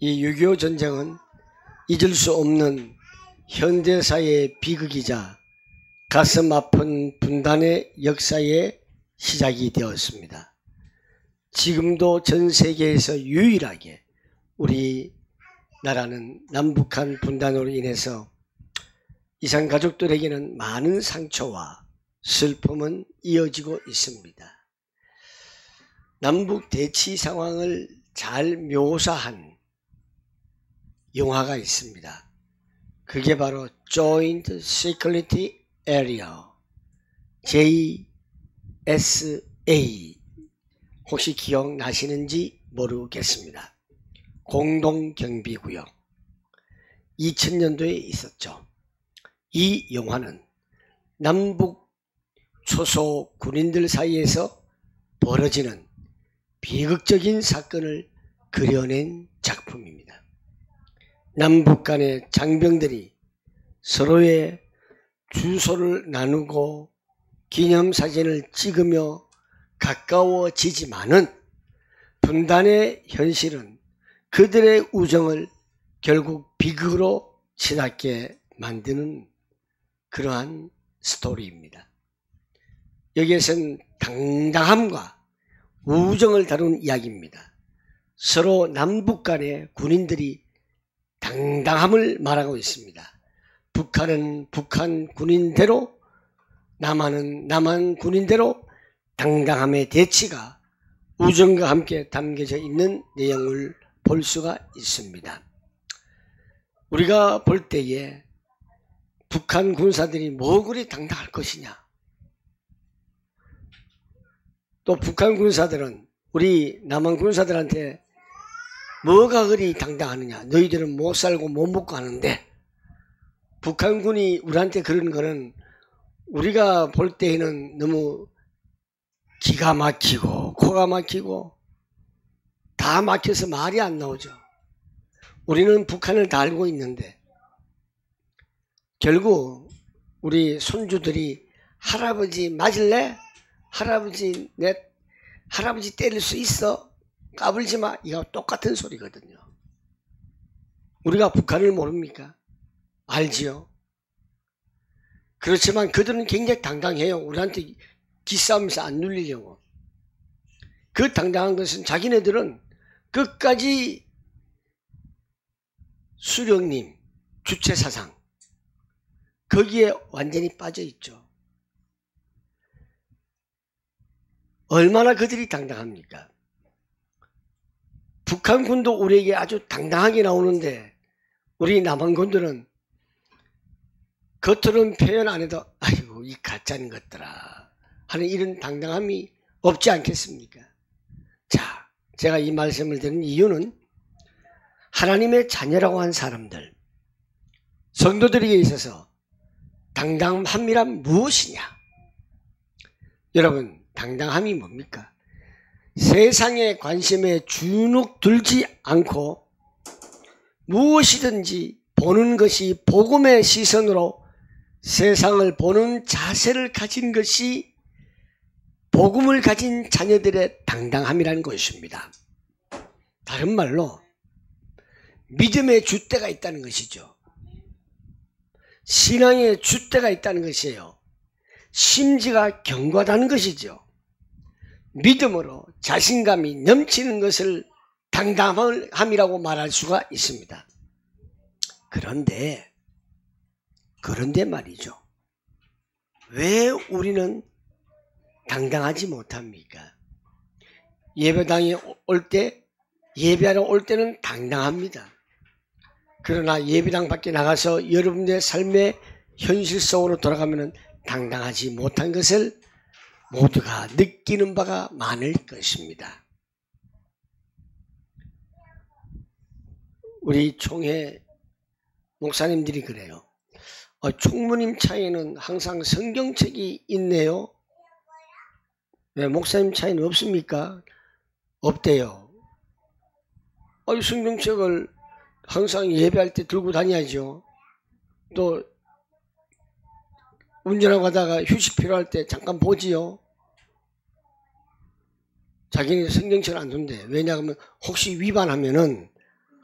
이 6.25 전쟁은 잊을 수 없는 현대사의 비극이자 가슴 아픈 분단의 역사의 시작이 되었습니다. 지금도 전 세계에서 유일하게 우리나라는 남북한 분단으로 인해서 이산 가족들에게는 많은 상처와 슬픔은 이어지고 있습니다. 남북 대치 상황을 잘 묘사한 영화가 있습니다. 그게 바로 Joint Security Area, JSA. 혹시 기억나시는지 모르겠습니다. 공동경비구역. 2000년도에 있었죠. 이 영화는 남북 초소 군인들 사이에서 벌어지는 비극적인 사건을 그려낸 작품입니다. 남북 간의 장병들이 서로의 주소를 나누고 기념사진을 찍으며 가까워지지만은 분단의 현실은 그들의 우정을 결국 비극으로 치닫게 만드는 그러한 스토리입니다. 여기에서는 당당함과 우정을 다룬 이야기입니다. 서로 남북 간의 군인들이 당당함을 말하고 있습니다. 북한은 북한 군인대로, 남한은 남한 군인대로 당당함의 대치가 우정과 함께 담겨져 있는 내용을 볼 수가 있습니다. 우리가 볼 때에 북한 군사들이 뭐 그리 당당할 것이냐, 또 북한 군사들은 우리 남한 군사들한테 뭐가 그리 당당하느냐, 너희들은 못 살고 못 먹고 하는데, 북한군이 우리한테 그러는 거는 우리가 볼 때에는 너무 기가 막히고 코가 막히고 다 막혀서 말이 안 나오죠. 우리는 북한을 다 알고 있는데 결국 우리 손주들이 할아버지 맞을래? 할아버지 때릴 수 있어? 까불지 마. 이거 똑같은 소리거든요. 우리가 북한을 모릅니까? 알지요. 그렇지만 그들은 굉장히 당당해요. 우리한테 기싸움에서 안 눌리려고. 그 당당한 것은 자기네들은 끝까지 수령님, 주체사상, 거기에 완전히 빠져 있죠. 얼마나 그들이 당당합니까? 북한군도 우리에게 아주 당당하게 나오는데 우리 남한군들은 겉으로는 표현 안 해도 아이고 이 가짜는 것들아 하는 이런 당당함이 없지 않겠습니까? 자, 제가 이 말씀을 드린 이유는 하나님의 자녀라고 한 사람들, 성도들에게 있어서 당당함이란 무엇이냐? 여러분, 당당함이 뭡니까? 세상의 관심에 주눅 들지 않고 무엇이든지 보는 것이 복음의 시선으로 세상을 보는 자세를 가진 것이 복음을 가진 자녀들의 당당함이라는 것입니다. 다른 말로 믿음의 줏대가 있다는 것이죠. 신앙의 줏대가 있다는 것이에요. 심지가 견고하다는 것이죠. 믿음으로 자신감이 넘치는 것을 당당함이라고 말할 수가 있습니다. 그런데 말이죠. 왜 우리는 당당하지 못합니까? 예배당에 올 때, 예배하러 올 때는 당당합니다. 그러나 예배당 밖에 나가서 여러분의 삶의 현실 속으로 돌아가면 당당하지 못한 것을 모두가 느끼는 바가 많을 것입니다. 우리 총회 목사님들이 그래요. 총무님 차에는 항상 성경책이 있네요. 왜 목사님 차에는 없습니까? 없대요. 성경책을 항상 예배할 때 들고 다녀야죠. 또 운전하고 가다가 휴식 필요할 때 잠깐 보지요. 자기는 성경책을 안 둔대. 왜냐하면 혹시 위반하면은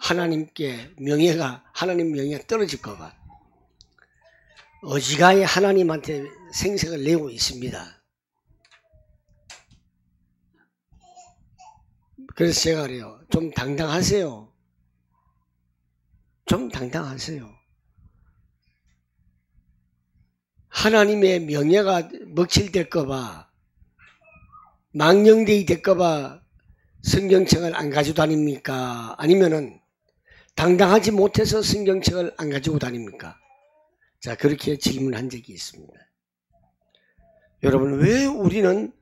하나님께 하나님 명예가 떨어질까 봐 어지간히 하나님한테 생색을 내고 있습니다. 그래서 제가 그래요. 좀 당당하세요. 좀 당당하세요. 하나님의 명예가 먹칠될까 봐, 망령되이 될까 봐 성경책을 안 가지고 다닙니까? 아니면은 당당하지 못해서 성경책을 안 가지고 다닙니까? 자, 그렇게 질문한 적이 있습니다. 여러분, 왜 우리는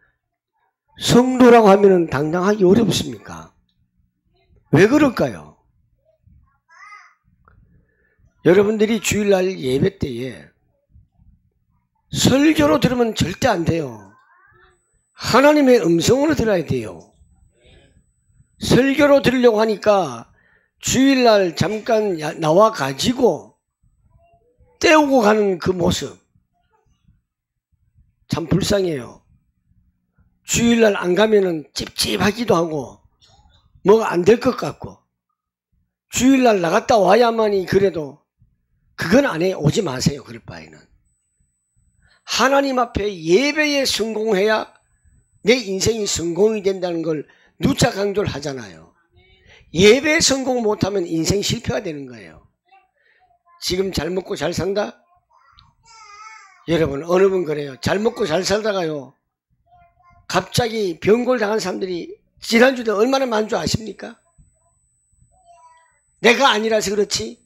성도라고 하면은 당당하기 어렵습니까? 왜 그럴까요? 여러분들이 주일날 예배 때에 설교로 들으면 절대 안 돼요. 하나님의 음성으로 들어야 돼요. 설교로 들으려고 하니까 주일날 잠깐 나와 가지고 때우고 가는 그 모습 참 불쌍해요. 주일날 안 가면은 찝찝하기도 하고 뭐가 안 될 것 같고, 주일날 나갔다 와야만이 그래도 그건 안 해. 오지 마세요. 그럴 바에는 하나님 앞에 예배에 성공해야 내 인생이 성공이 된다는 걸 누차 강조를 하잖아요. 예배에 성공 못하면 인생 실패가 되는 거예요. 지금 잘 먹고 잘 산다? 여러분, 어느 분 그래요. 잘 먹고 잘 살다가요, 갑자기 병골 당한 사람들이 지난주에 얼마나 많은 줄 아십니까? 내가 아니라서 그렇지.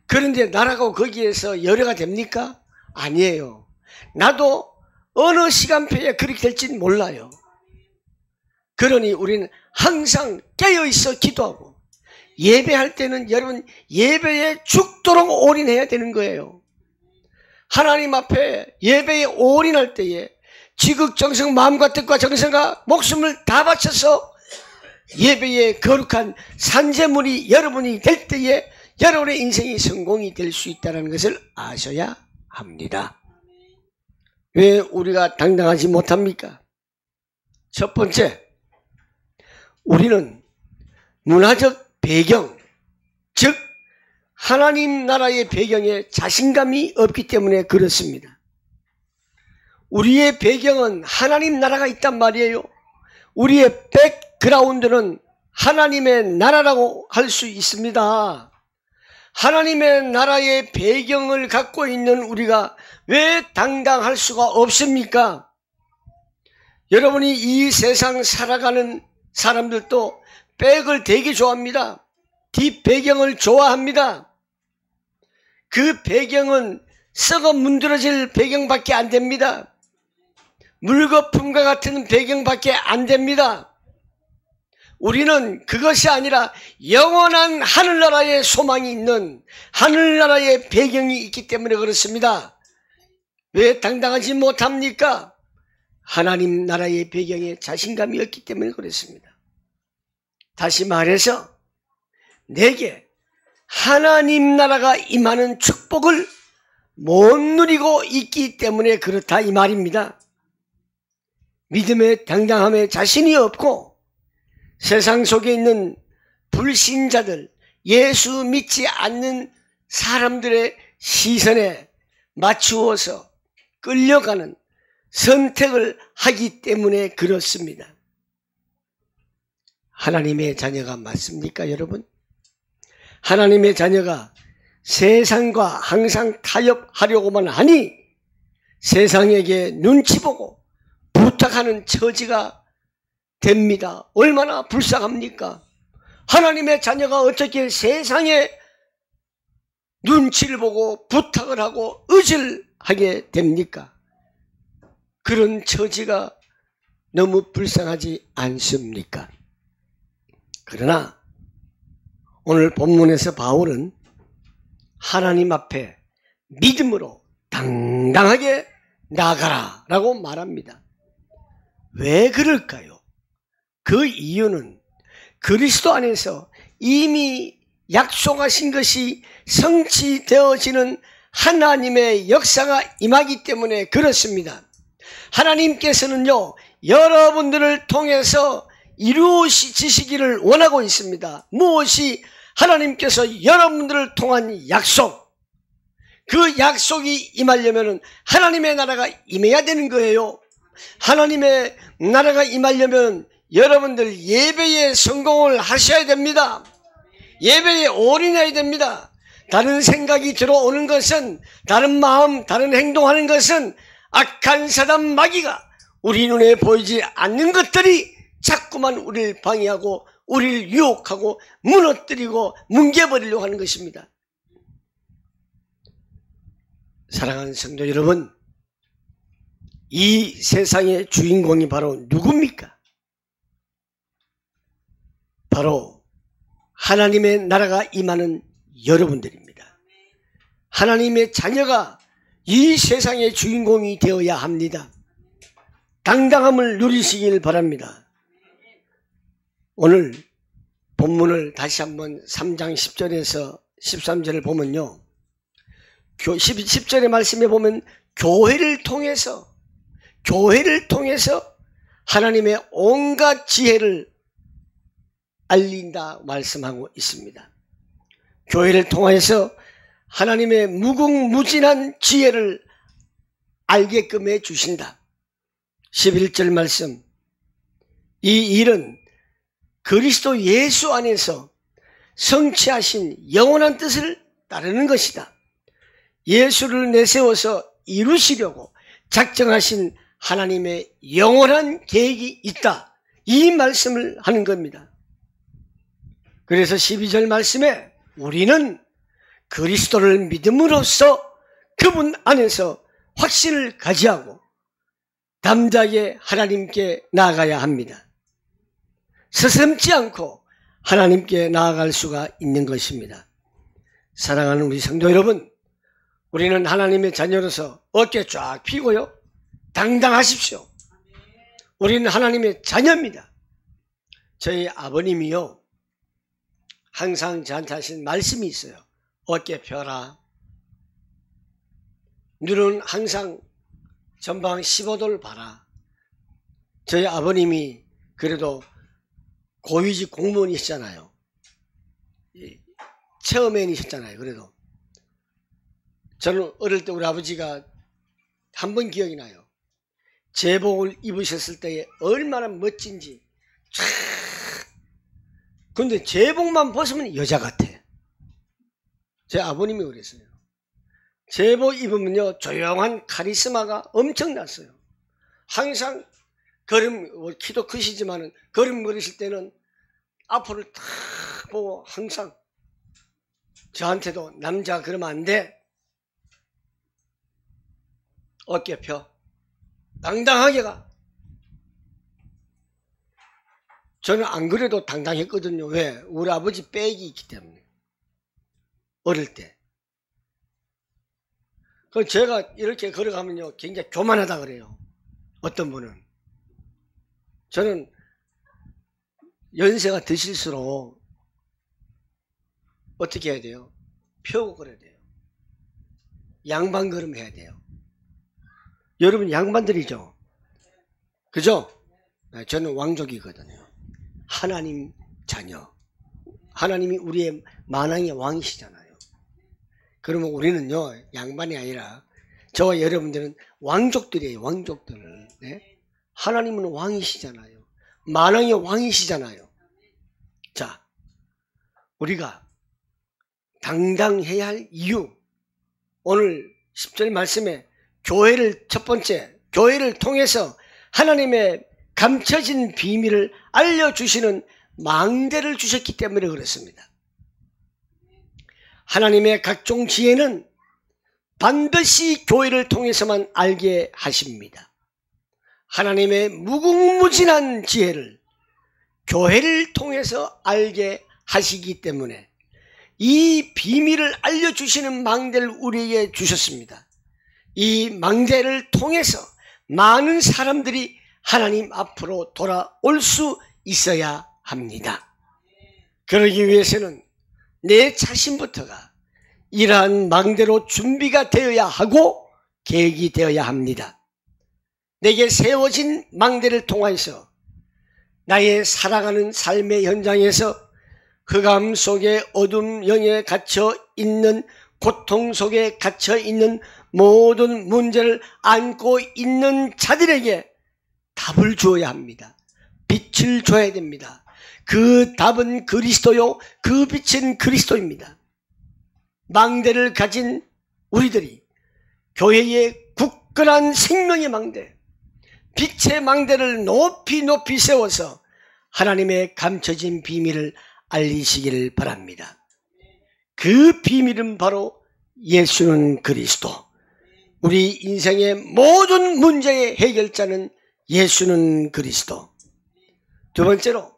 그런데 나라고 거기에서 열애가 됩니까? 아니에요. 나도 어느 시간표에 그렇게 될지는 몰라요. 그러니 우리는 항상 깨어있어 기도하고, 예배할 때는 여러분 예배에 죽도록 올인해야 되는 거예요. 하나님 앞에 예배에 올인할 때에 지극정성 마음과 뜻과 정성과 목숨을 다 바쳐서 예배에 거룩한 산재물이 여러분이 될 때에 여러분의 인생이 성공이 될 수 있다는 것을 아셔야 합니다. 왜 우리가 당당하지 못합니까? 첫 번째, 우리는 문화적 배경, 즉 하나님 나라의 배경에 자신감이 없기 때문에 그렇습니다. 우리의 배경은 하나님 나라가 있단 말이에요. 우리의 백그라운드는 하나님의 나라라고 할 수 있습니다. 하나님의 나라의 배경을 갖고 있는 우리가 왜 당당할 수가 없습니까? 여러분이 이 세상 살아가는 사람들도 백을 되게 좋아합니다. 뒷배경을 좋아합니다. 그 배경은 썩어 문드러질 배경밖에 안 됩니다. 물거품과 같은 배경밖에 안 됩니다. 우리는 그것이 아니라 영원한 하늘나라의 소망이 있는 하늘나라의 배경이 있기 때문에 그렇습니다. 왜 당당하지 못합니까? 하나님 나라의 배경에 자신감이 없기 때문에 그렇습니다. 다시 말해서 내게 하나님 나라가 임하는 축복을 못 누리고 있기 때문에 그렇다 이 말입니다. 믿음의 당당함에 자신이 없고 세상 속에 있는 불신자들, 예수 믿지 않는 사람들의 시선에 맞추어서 끌려가는 선택을 하기 때문에 그렇습니다. 하나님의 자녀가 맞습니까, 여러분? 하나님의 자녀가 세상과 항상 타협하려고만 하니 세상에게 눈치 보고 부탁하는 처지가 됩니다. 얼마나 불쌍합니까? 하나님의 자녀가 어떻게 세상에 눈치를 보고 부탁을 하고 의지하게 됩니까? 그런 처지가 너무 불쌍하지 않습니까? 그러나 오늘 본문에서 바울은 하나님 앞에 믿음으로 당당하게 나가라 라고 말합니다. 왜 그럴까요? 그 이유는 그리스도 안에서 이미 약속하신 것이 성취되어지는 하나님의 역사가 임하기 때문에 그렇습니다. 하나님께서는요, 여러분들을 통해서 이루어지시기를 원하고 있습니다. 무엇이 하나님께서 여러분들을 통한 약속, 그 약속이 임하려면 하나님의 나라가 임해야 되는 거예요. 하나님의 나라가 임하려면 여러분들 예배에 성공을 하셔야 됩니다. 예배에 올인해야 됩니다. 다른 생각이 들어오는 것은, 다른 마음, 다른 행동하는 것은 악한 사단 마귀가 우리 눈에 보이지 않는 것들이 자꾸만 우리를 방해하고 우리를 유혹하고 무너뜨리고 뭉개버리려고 하는 것입니다. 사랑하는 성도 여러분, 이 세상의 주인공이 바로 누굽니까? 바로 하나님의 나라가 임하는 여러분들입니다. 하나님의 자녀가 이 세상의 주인공이 되어야 합니다. 당당함을 누리시길 바랍니다. 오늘 본문을 다시 한번 3장 10절에서 13절을 보면요, 10절의 말씀에 보면 교회를 통해서 하나님의 온갖 지혜를 알린다 말씀하고 있습니다. 교회를 통해서 하나님의 무궁무진한 지혜를 알게끔 해 주신다. 11절 말씀, 이 일은 그리스도 예수 안에서 성취하신 영원한 뜻을 따르는 것이다. 예수를 내세워서 이루시려고 작정하신 하나님의 영원한 계획이 있다. 이 말씀을 하는 겁니다. 그래서 12절 말씀에 우리는 그리스도를 믿음으로써 그분 안에서 확신을 가지하고 담대하게 하나님께 나아가야 합니다. 서슴지 않고 하나님께 나아갈 수가 있는 것입니다. 사랑하는 우리 성도 여러분, 우리는 하나님의 자녀로서 어깨 쫙 펴고요, 당당하십시오. 우리는 하나님의 자녀입니다. 저희 아버님이요, 항상 저한테 하신 말씀이 있어요. 어깨 펴라. 눈은 항상 전방 15도를 봐라. 저희 아버님이 그래도 고위직 공무원이셨잖아요. 체어맨이셨잖아요. 그래도 저는 어릴 때 우리 아버지가 한 번 기억이 나요. 제복을 입으셨을 때에 얼마나 멋진지. 근데 제복만 벗으면 여자 같아. 제 아버님이 그랬어요. 제복 입으면요, 조용한 카리스마가 엄청났어요. 항상 키도 크시지만은 걸음 걸으실 때는 앞으로 탁 보고 항상 저한테도 남자 그러면 안 돼. 어깨 펴. 당당하게 가. 저는 안 그래도 당당했거든요. 왜? 우리 아버지 백이 있기 때문에. 어릴 때. 그럼 제가 이렇게 걸어가면요, 굉장히 교만하다 그래요. 어떤 분은. 저는 연세가 드실수록 어떻게 해야 돼요? 펴고 걸어야 돼요. 양반 걸음 해야 돼요. 여러분 양반들이죠? 그죠? 저는 왕족이거든요. 하나님 자녀. 하나님이 우리의 만왕의 왕이시잖아요. 그러면 우리는요, 양반이 아니라 저와 여러분들은 왕족들이에요. 왕족들. 네? 하나님은 왕이시잖아요. 만왕의 왕이시잖아요. 자, 우리가 당당해야 할 이유, 오늘 10절 말씀에 첫 번째 교회를 통해서 하나님의 감춰진 비밀을 알려주시는 망대를 주셨기 때문에 그렇습니다. 하나님의 각종 지혜는 반드시 교회를 통해서만 알게 하십니다. 하나님의 무궁무진한 지혜를 교회를 통해서 알게 하시기 때문에 이 비밀을 알려주시는 망대를 우리에게 주셨습니다. 이 망대를 통해서 많은 사람들이 하나님 앞으로 돌아올 수 있어야 합니다. 그러기 위해서는 내 자신부터가 이러한 망대로 준비가 되어야 하고 계획이 되어야 합니다. 내게 세워진 망대를 통해서 나의 살아가는 삶의 현장에서 흑암 속에 어둠 영에 갇혀 있는, 고통 속에 갇혀 있는 모든 문제를 안고 있는 자들에게 답을 주어야 합니다. 빛을 줘야 됩니다. 그 답은 그리스도요, 그 빛은 그리스도입니다. 망대를 가진 우리들이 교회의 굳건한 생명의 망대, 빛의 망대를 높이 높이 세워서 하나님의 감춰진 비밀을 알리시기를 바랍니다. 그 비밀은 바로 예수는 그리스도. 우리 인생의 모든 문제의 해결자는 예수는 그리스도. 두 번째로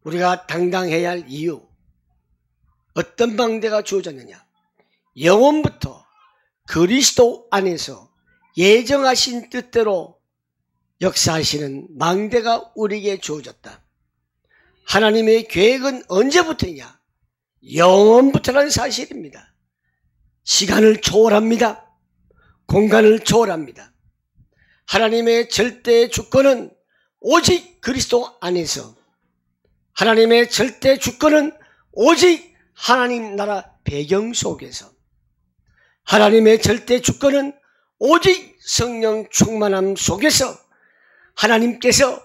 우리가 당당해야 할 이유, 어떤 망대가 주어졌느냐? 영원부터 그리스도 안에서 예정하신 뜻대로 역사하시는 망대가 우리에게 주어졌다. 하나님의 계획은 언제부터냐? 영원부터라는 사실입니다. 시간을 초월합니다. 공간을 초월합니다. 하나님의 절대 주권은 오직 그리스도 안에서, 하나님의 절대 주권은 오직 하나님 나라 배경 속에서, 하나님의 절대 주권은 오직 성령 충만함 속에서 하나님께서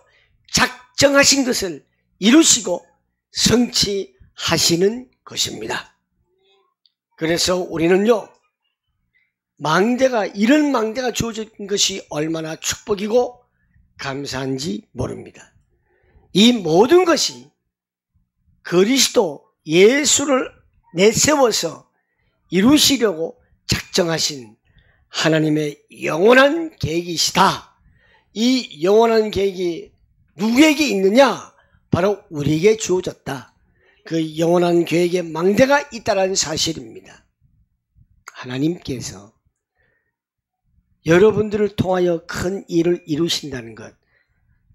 작정하신 것을 이루시고 성취하시는 것입니다. 그래서 우리는요, 이런 망대가 주어진 것이 얼마나 축복이고 감사한지 모릅니다. 이 모든 것이 그리스도 예수를 내세워서 이루시려고 작정하신 하나님의 영원한 계획이시다. 이 영원한 계획이 누구에게 있느냐? 바로 우리에게 주어졌다. 그 영원한 계획에 망대가 있다는 사실입니다. 하나님께서 여러분들을 통하여 큰 일을 이루신다는 것,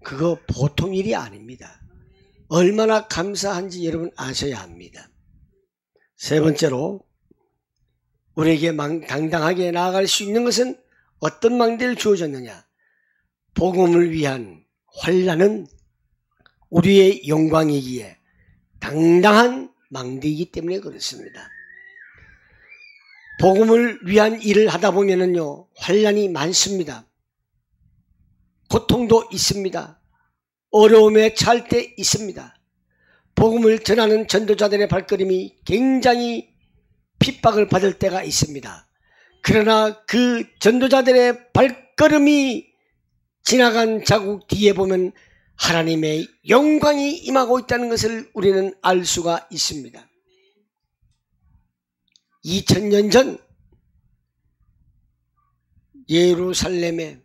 그거 보통 일이 아닙니다. 얼마나 감사한지 여러분 아셔야 합니다. 세 번째로 우리에게 당당하게 나아갈 수 있는 것은 어떤 망대를 주어졌느냐? 복음을 위한 환난은 우리의 영광이기에 당당한 망대이기 때문에 그렇습니다. 복음을 위한 일을 하다 보면은요, 환난이 많습니다. 고통도 있습니다. 어려움에 처할 때 있습니다. 복음을 전하는 전도자들의 발걸음이 굉장히 핍박을 받을 때가 있습니다. 그러나 그 전도자들의 발걸음이 지나간 자국 뒤에 보면 하나님의 영광이 임하고 있다는 것을 우리는 알 수가 있습니다. 2000년 전 예루살렘에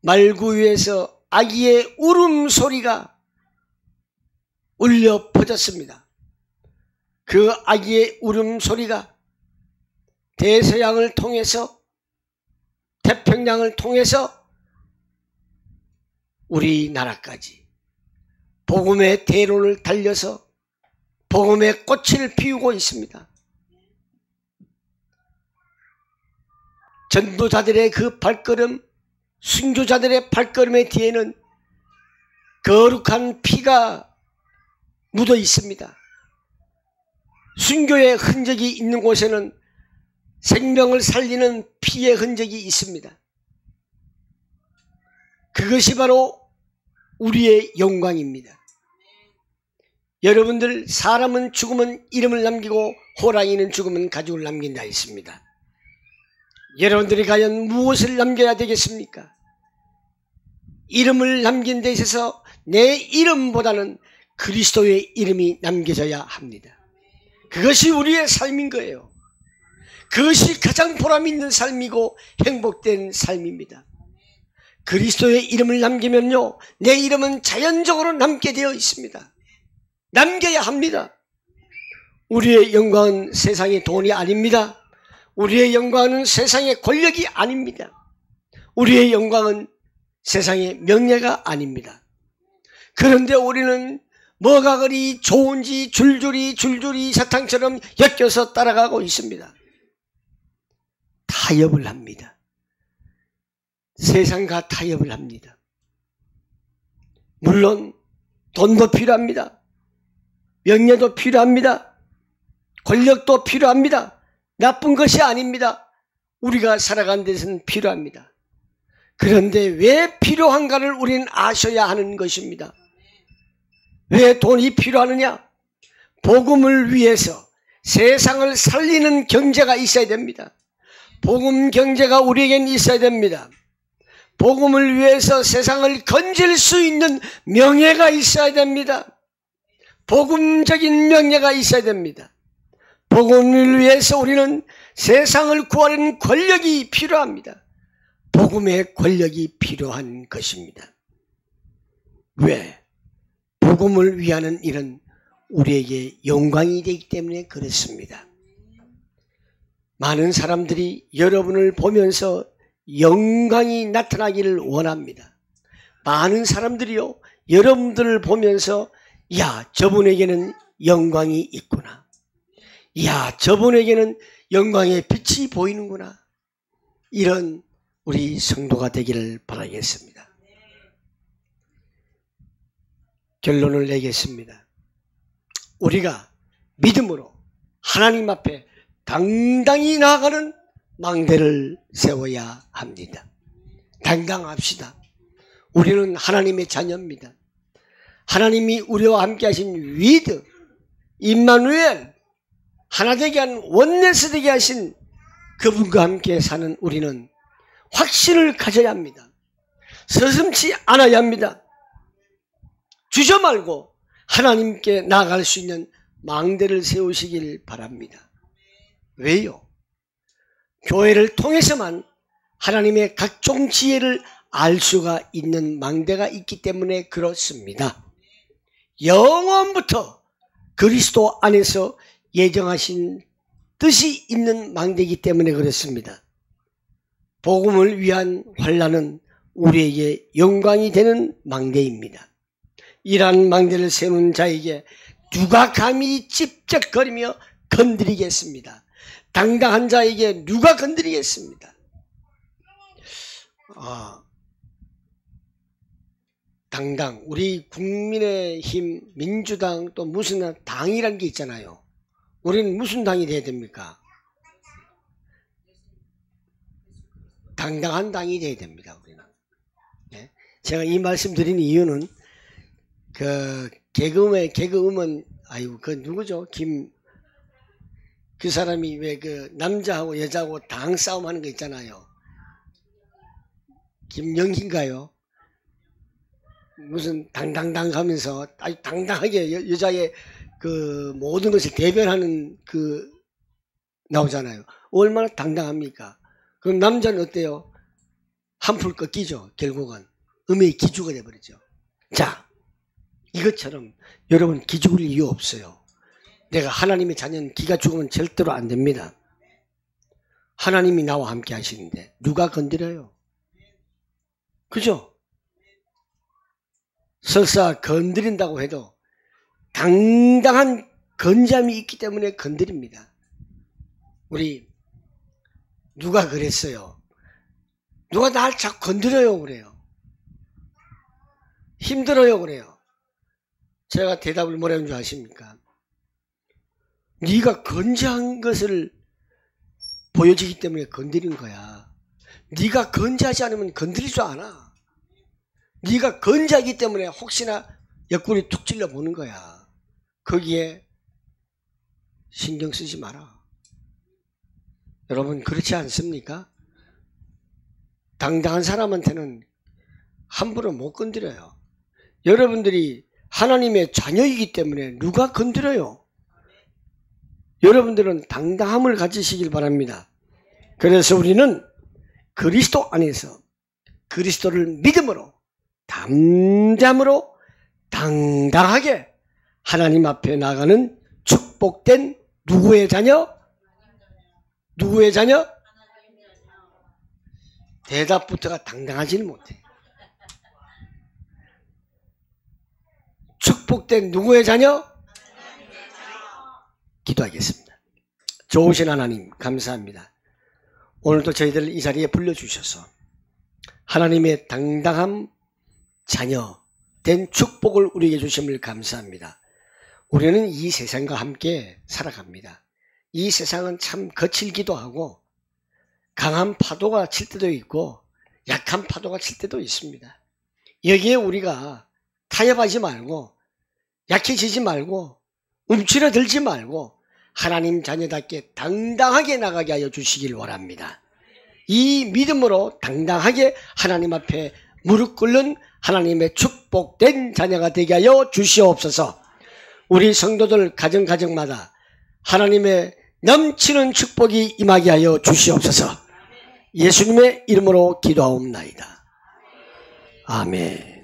말구유에서 아기의 울음소리가 울려 퍼졌습니다. 그 아기의 울음소리가 대서양을 통해서, 태평양을 통해서 우리나라까지 복음의 대로를 달려서 복음의 꽃을 피우고 있습니다. 전도자들의 그 발걸음, 순교자들의 발걸음의 뒤에는 거룩한 피가 묻어 있습니다. 순교의 흔적이 있는 곳에는 생명을 살리는 피의 흔적이 있습니다. 그것이 바로 우리의 영광입니다. 여러분들, 사람은 죽으면 이름을 남기고 호랑이는 죽으면 가죽을 남긴다 했습니다. 여러분들이 과연 무엇을 남겨야 되겠습니까? 이름을 남긴 데 있어서 내 이름보다는 그리스도의 이름이 남겨져야 합니다. 그것이 우리의 삶인 거예요. 그것이 가장 보람 있는 삶이고 행복된 삶입니다. 그리스도의 이름을 남기면요, 내 이름은 자연적으로 남게 되어 있습니다. 남겨야 합니다. 우리의 영광은 세상의 돈이 아닙니다. 우리의 영광은 세상의 권력이 아닙니다. 우리의 영광은 세상의 명예가 아닙니다. 그런데 우리는 뭐가 그리 좋은지 줄줄이 사탕처럼 엮여서 따라가고 있습니다. 타협을 합니다. 세상과 타협을 합니다. 물론 돈도 필요합니다. 명예도 필요합니다. 권력도 필요합니다. 나쁜 것이 아닙니다. 우리가 살아가는 데서는 필요합니다. 그런데 왜 필요한가를 우리는 아셔야 하는 것입니다. 왜 돈이 필요하느냐? 복음을 위해서 세상을 살리는 경제가 있어야 됩니다. 복음 경제가 우리에겐 있어야 됩니다. 복음을 위해서 세상을 건질 수 있는 명예가 있어야 됩니다. 복음적인 명예가 있어야 됩니다. 복음을 위해서 우리는 세상을 구하는 권력이 필요합니다. 복음의 권력이 필요한 것입니다. 왜? 복음을 위하는 일은 우리에게 영광이 되기 때문에 그렇습니다. 많은 사람들이 여러분을 보면서 영광이 나타나기를 원합니다. 많은 사람들이요, 여러분들을 보면서 야, 저분에게는 영광이 있구나. 야, 저분에게는 영광의 빛이 보이는구나. 이런 우리 성도가 되기를 바라겠습니다. 결론을 내겠습니다. 우리가 믿음으로 하나님 앞에 당당히 나아가는 망대를 세워야 합니다. 당당합시다. 우리는 하나님의 자녀입니다. 하나님이 우리와 함께 하신 위드, 임마누엘, 하나 되게 한 원네스 되게 하신 그분과 함께 사는 우리는 확신을 가져야 합니다. 서슴지 않아야 합니다. 주저 말고 하나님께 나아갈 수 있는 망대를 세우시길 바랍니다. 왜요? 교회를 통해서만 하나님의 각종 지혜를 알 수가 있는 망대가 있기 때문에 그렇습니다. 영원부터 그리스도 안에서 예정하신 뜻이 있는 망대이기 때문에 그렇습니다. 복음을 위한 환난은 우리에게 영광이 되는 망대입니다. 이러한 망대를 세우는 자에게 누가 감히 찝쩍거리며 건드리겠습니다. 당당한 자에게 누가 건드리겠습니다. 당당, 우리 국민의힘, 민주당 또 무슨 당이라는 게 있잖아요. 우리는 무슨 당이 돼야 됩니까? 당당한 당이 돼야 됩니다. 우리는. 네? 제가 이 말씀 드리는 이유는 개그우먼 그 누구죠? 그 사람이 왜 그 남자하고 여자하고 당 싸움 하는 거 있잖아요. 김영희인가요? 무슨 당당당 하면서 아주 당당하게 여자의 그 모든 것을 대변하는 그 나오잖아요. 얼마나 당당합니까? 그럼 남자는 어때요? 한풀 꺾이죠. 결국은 음의 기주가 돼버리죠. 자, 이것처럼 여러분 기 죽을 이유 없어요. 내가 하나님의 자녀는 기가 죽으면 절대로 안 됩니다. 하나님이 나와 함께 하시는데 누가 건드려요? 그죠? 설사 건드린다고 해도 당당한 건잠이 있기 때문에 건드립니다. 우리 누가 그랬어요? 누가 날 자꾸 건드려요 그래요. 힘들어요 그래요. 제가 대답을 뭐라는 줄 아십니까? 네가 건재한 것을 보여주기 때문에 건드린 거야. 네가 건재하지 않으면 건드릴 줄 아나. 네가 건재하기 때문에 혹시나 옆구리 툭 찔러 보는 거야. 거기에 신경 쓰지 마라. 여러분 그렇지 않습니까? 당당한 사람한테는 함부로 못 건드려요. 여러분들이 하나님의 자녀이기 때문에 누가 건드려요? 여러분들은 당당함을 가지시길 바랍니다. 그래서 우리는 그리스도 안에서 그리스도를 믿음으로 담담으로 당당하게 하나님 앞에 나가는 축복된 누구의 자녀? 누구의 자녀? 대답부터가 당당하지는 못해. 축복된 누구의 자녀? 기도하겠습니다. 좋으신 하나님 감사합니다. 오늘도 저희들을 이 자리에 불러주셔서 하나님의 당당한 자녀 된 축복을 우리에게 주심을 감사합니다. 우리는 이 세상과 함께 살아갑니다. 이 세상은 참 거칠기도 하고 강한 파도가 칠 때도 있고 약한 파도가 칠 때도 있습니다. 여기에 우리가 타협하지 말고 약해지지 말고 움츠러들지 말고 하나님 자녀답게 당당하게 나가게 하여 주시길 원합니다. 이 믿음으로 당당하게 하나님 앞에 무릎 꿇는 하나님의 축복된 자녀가 되게 하여 주시옵소서. 우리 성도들 가정마다 하나님의 넘치는 축복이 임하게 하여 주시옵소서. 예수님의 이름으로 기도하옵나이다. 아멘.